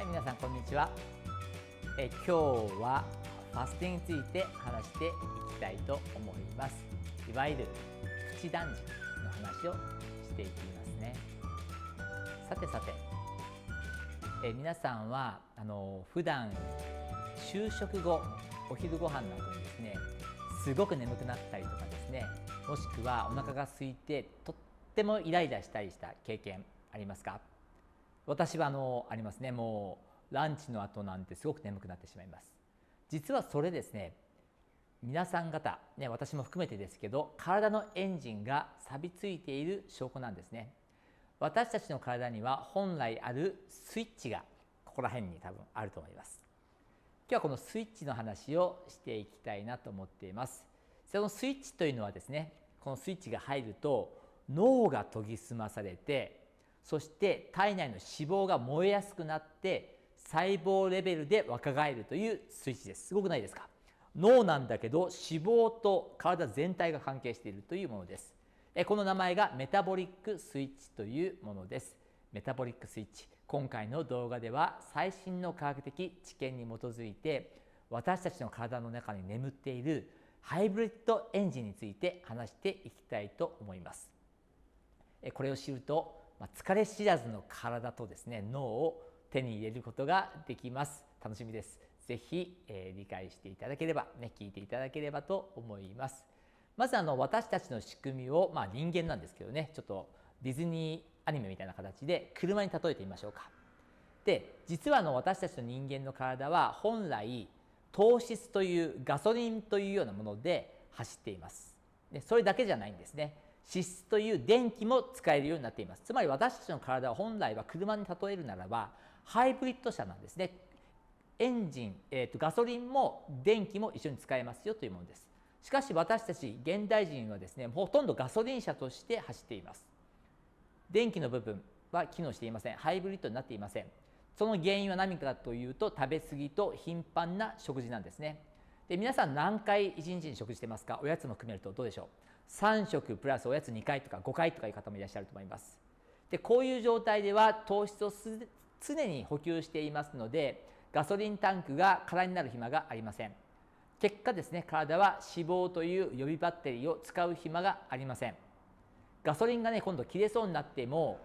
はい、皆さんこんにちは。今日はファスティングについて話していきたいと思います。いわゆるプチ断食の話をしていきますね。さて、皆さんは普段昼食後、お昼ご飯の後にですね、すごく眠くなったりとかですね、もしくはお腹が空いてとってもイライラしたりした経験ありますか？私はありますね。もうランチの後なんてすごく眠くなってしまいます。実はそれですね、皆さん方、ね、私も含めてですけど、体のエンジンが錆びついている証拠なんですね。私たちの体には本来あるスイッチがここら辺に多分あると思います。今日はこのスイッチの話をしていきたいなと思っています。そのスイッチというのはですね、このスイッチが入ると脳が研ぎ澄まされて、そして体内の脂肪が燃えやすくなって細胞レベルで若返るというスイッチです。すごくないですか？脳なんだけど脂肪と体全体が関係しているというものです。この名前がメタボリックスイッチというものです。メタボリックスイッチ、今回の動画では最新の科学的知見に基づいて私たちの体の中に眠っているハイブリッドエンジンについて話していきたいと思います。これを知ると疲れ知らずの体とですね、脳を手に入れることができます。楽しみです。ぜひ、理解していただければ、聞いていただければと思います。まず私たちの仕組みを、人間なんですけどね、ちょっとディズニーアニメみたいな形で車に例えてみましょうか。で、実は私たちの人間の体は本来糖質というガソリンというようなもので走っています。で、それだけじゃないんですね。脂質という電気も使えるようになっています。つまり私たちの体は本来は車に例えるならばハイブリッド車なんですね。エンジン、ガソリンも電気も一緒に使えますよというものです。しかし私たち現代人はですね、ほとんどガソリン車として走っています。電気の部分は機能していません。ハイブリッドになっていません。その原因は何かというと、食べ過ぎと頻繁な食事なんですね。で、皆さん何回1日に食事してますか？おやつも含めるとどうでしょう？3食プラスおやつ2回とか5回とかいう方もいらっしゃると思います。で、こういう状態では糖質を常に補給していますので、ガソリンタンクが空になる暇がありません。結果ですね、体は脂肪という予備バッテリーを使う暇がありません。ガソリンがね、今度切れそうになっても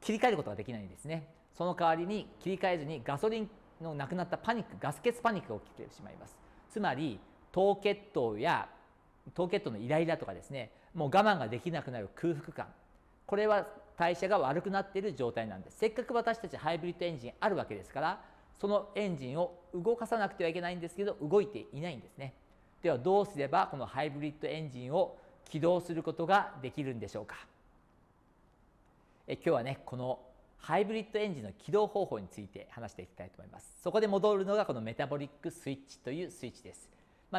切り替えることができないんですね。その代わりに切り替えずにガソリンのなくなったパニック、ガス欠パニックが起きてしまいます。つまり糖血糖のイライラとかですね、もう我慢ができなくなる空腹感、これは代謝が悪くなっている状態なんです。せっかく私たちハイブリッドエンジンあるわけですから、そのエンジンを動かさなくてはいけないんですけど、動いていないんですね。ではどうすればこのハイブリッドエンジンを起動することができるんでしょうか。今日はね、このハイブリッドエンジンの起動方法について話していきたいと思います。そこで戻るのがこのメタボリックスイッチというスイッチです。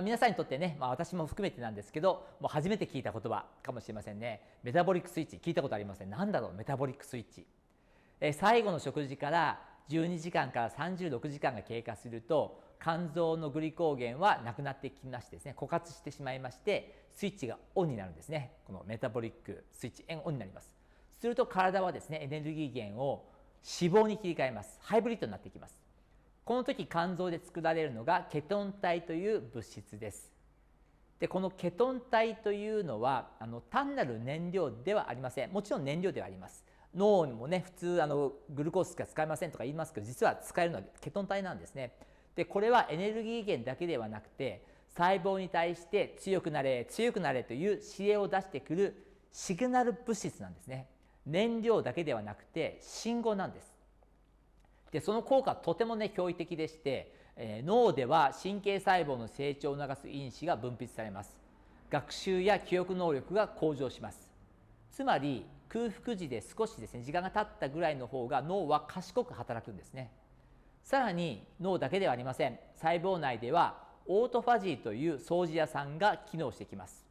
皆さんにとってね、私も含めてなんですけど、もう初めて聞いた言葉かもしれませんね。メタボリックスイッチ聞いたことありません。なんだろう、メタボリックスイッチ。最後の食事から12時間から36時間が経過すると、肝臓のグリコーゲンはなくなってきましてですね、枯渇してしまいまして、スイッチがオンになるんですね。このメタボリックスイッチオンになります。すると体はですね、エネルギー源を脂肪に切り替えます。ハイブリッドになっていきます。この時肝臓で作られるのがケトン体という物質です。で、このケトン体というのは単なる燃料ではありません。もちろん燃料ではあります。脳にもね、普通グルコースしか使えませんとか言いますけど、実は使えるのはケトン体なんですね。で、これはエネルギー源だけではなくて、細胞に対して強くなれ強くなれという指令を出してくるシグナル物質なんですね。燃料だけではなくて信号なんです。で、その効果はとてもね、驚異的でして、脳では神経細胞の成長を促す因子が分泌されます。学習や記憶能力が向上します。つまり空腹時で少しですね、時間が経ったぐらいの方が脳は賢く働くんですね。さらに脳だけではありません。細胞内ではオートファジーという掃除屋さんが機能してきます。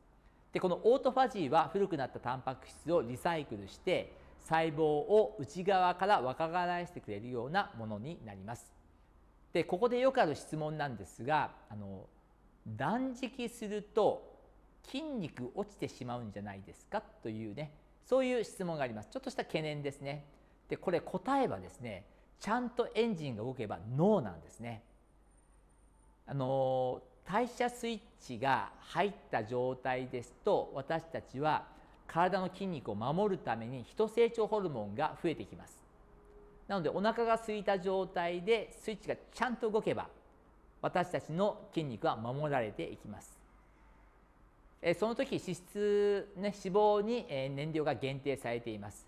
で、このオートファジーは古くなったタンパク質をリサイクルして細胞を内側から若返らせてくれるようなものになります。で、ここでよくある質問なんですが、断食すると筋肉落ちてしまうんじゃないですかというね、そういう質問があります。ちょっとした懸念ですね。で、これ答えはですね、ちゃんとエンジンが動けばノーなんですね。代謝スイッチが入った状態ですと、私たちは体の筋肉を守るために非成長ホルモンが増えてきます。なのでお腹が空いた状態でスイッチがちゃんと動けば、私たちの筋肉は守られていきます。その時脂質、脂肪に燃料が限定されています。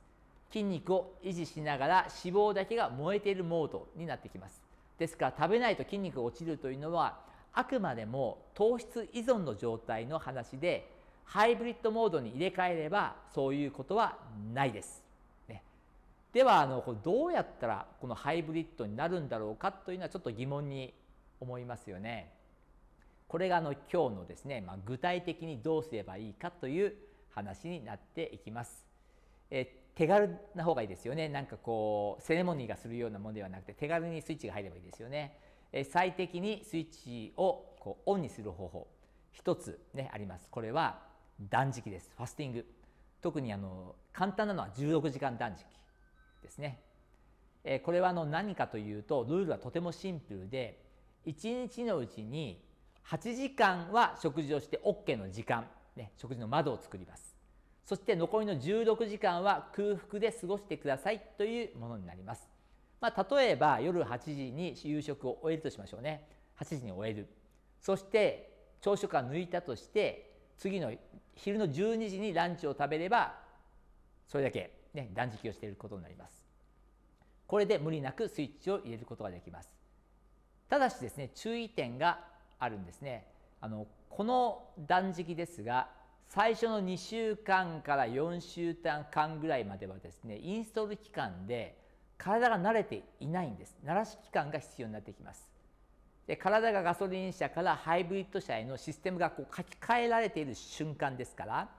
筋肉を維持しながら脂肪だけが燃えているモードになってきます。ですから食べないと筋肉が落ちるというのはあくまでも糖質依存の状態の話で、ハイブリッドモードに入れ替えればそういうことはないです。ではどうやったらこのハイブリッドになるんだろうかというのはちょっと疑問に思いますよね。これが今日のですね、具体的にどうすればいいかという話になっていきます。手軽な方がいいですよね。なんかセレモニーがするようなものではなくて、手軽にスイッチが入ればいいですよね。最適にスイッチをオンにする方法一つあります。これは断食です。ファスティング。特に簡単なのは16時間断食ですね。これは何かというと、ルールはとてもシンプルで、1日のうちに8時間は食事をして OK の時間、食事の窓を作ります。そして残りの16時間は空腹で過ごしてくださいというものになります。例えば夜8時に夕食を終えるとしましょうね。8時に終える。そして朝食は抜いたとして、次の昼の12時にランチを食べれば、それだけ、断食をしていることになります。これで無理なくスイッチを入れることができます。ただしですね、注意点があるんですね。この断食ですが、最初の2週間から4週間ぐらいまではですね、インストール期間で体が慣れていないんです。慣らし期間が必要になってきます。で、体がガソリン車からハイブリッド車へのシステムが書き換えられている瞬間ですから、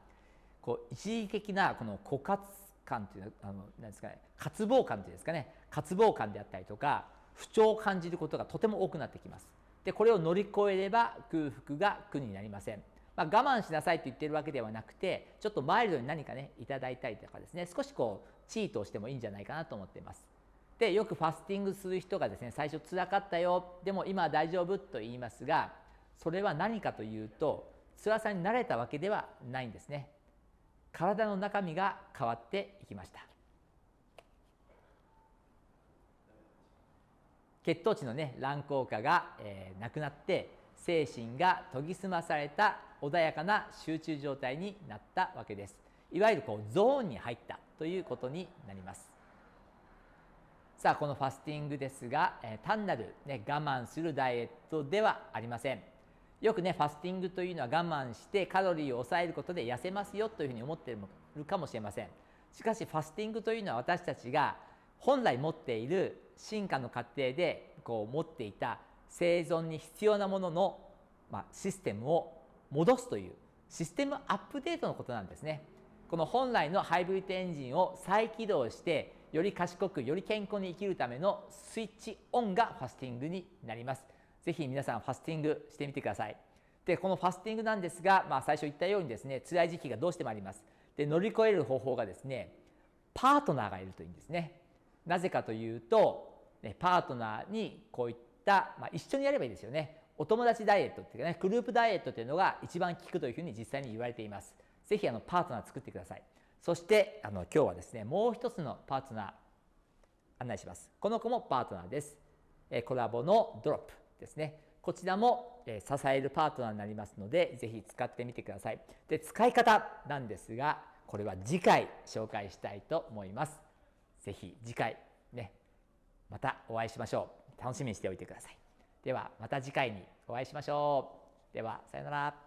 一時的なこの枯渇感というなんですかね、渇望感というんですかね、渇望感であったりとか不調を感じることがとても多くなってきます。で、これを乗り越えれば空腹が苦になりません。我慢しなさいと言っているわけではなくて、ちょっとマイルドに何かいただいたりとかですね、少しチートをしてもいいんじゃないかなと思っています。で、よくファスティングする人がですね、最初辛かったよ、でも今は大丈夫と言いますが、それは何かというと、辛さに慣れたわけではないんですね。体の中身が変わっていきました。血糖値の乱高下が、なくなって、精神が研ぎ澄まされた穏やかな集中状態になったわけです。いわゆるゾーンに入ったということになります。さあ、このファスティングですが、単なる、我慢するダイエットではありません。よくファスティングというのは我慢してカロリーを抑えることで痩せますよというふうに思っているかもしれません。しかしファスティングというのは私たちが本来持っている進化の過程で持っていた生存に必要なものの、システムを戻すというシステムアップデートのことなんですね。この本来のハイブリッドエンジンを再起動してより賢くより健康に生きるためのスイッチオンがファスティングになります。ぜひ皆さんファスティングしてみてください。で、このファスティングなんですが、最初言ったようにですね、辛い時期がどうしてもあります。で、乗り越える方法がですね、パートナーがいるといいんですね。なぜかというと、パートナーにこういった、一緒にやればいいですよね。お友達ダイエットっていうかグループダイエットというのが一番効くというふうに実際に言われています。ぜひパートナー作ってください。そして今日はですね、もう一つのパートナー案内します。この子もパートナーです。コラボのドロップですね。こちらも支えるパートナーになりますので、ぜひ使ってみてください。で、使い方なんですが、これは次回紹介したいと思います。ぜひ次回またお会いしましょう。楽しみにしておいてください。ではまた次回にお会いしましょう。ではさようなら。